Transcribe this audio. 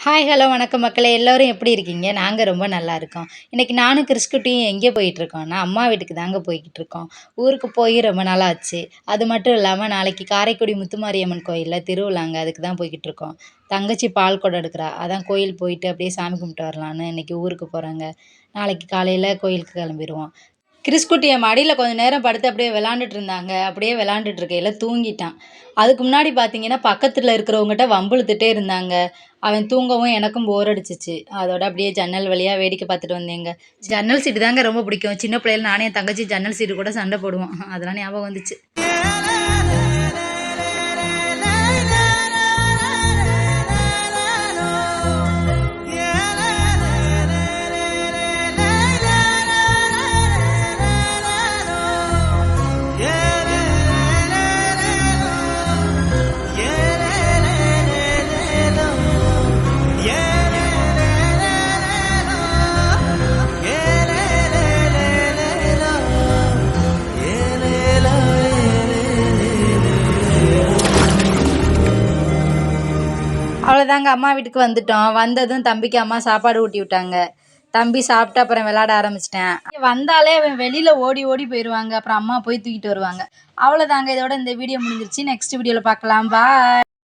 Hi hello வணக்கம் மக்களே எல்லோரும் எப்படி இருக்கீங்க? நாங்கள் ரொம்ப நல்லா இருக்கோம். இன்னைக்கு நானும் கிறிஸ்குட்டியும் எங்கே போயிட்டுருக்கோம்னா, அம்மா வீட்டுக்கு தாங்க போய்கிட்டு இருக்கோம். ஊருக்கு போய் ரொம்ப நாள் ஆச்சு. அது மட்டும் இல்லாமல் நாளைக்கு காரைக்குடி முத்துமாரியம்மன் கோயிலில் திருவிழாங்க. அதுக்கு தான் போய்கிட்டு இருக்கோம். தங்கச்சி பால் குடம் எடுக்கிறா. அதான் கோயில் போயிட்டு அப்படியே சாமி கும்பிட்டு வரலான்னு இன்னைக்கு ஊருக்கு போகிறோங்க. நாளைக்கு காலையில் கோயிலுக்கு கிளம்பிடுவோம். கிறிஸ்குட்டி என் மடியில் கொஞ்சம் நேரம் படுத்து அப்படியே விளாண்டுட்டு இருந்தாங்க. அப்படியே விளாண்டுட்டு இருக்கையில தூங்கிட்டான். அதுக்கு முன்னாடி பார்த்தீங்கன்னா, பக்கத்துல இருக்கிறவங்ககிட்ட வம்பிழுத்துட்டே இருந்தாங்க. அவன் தூங்கவும் எனக்கும் போர் அடிச்சுச்சு. அதோட அப்படியே ஜன்னல் வழியா வேடிக்கை பார்த்துட்டு வந்தேங்க. ஜன்னல் சீட்டு தாங்க ரொம்ப பிடிக்கும். சின்ன பிள்ளையில நானே என் தங்கச்சி ஜன்னல் சீட்டு கூட சண்டை போடுவோம். அதெல்லாம் ஞாபகம் வந்துச்சு. அவ்வளோதாங்க, அம்மா வீட்டுக்கு வந்துட்டோம். வந்ததும் தம்பிக்கு அம்மா சாப்பாடு ஊட்டி விட்டாங்க. தம்பி சாப்பிட்டு அப்புறம் விளாட ஆரம்பிச்சிட்டேன். வந்தாலே அவன் வெளியில் ஓடி ஓடி போயிடுவாங்க. அப்புறம் அம்மா போய் தூக்கிட்டு வருவாங்க. அவ்வளோதாங்க, இதோட இந்த வீடியோ முடிஞ்சிருச்சு. நெக்ஸ்ட் வீடியோவில் பார்க்கலாம். பாய்.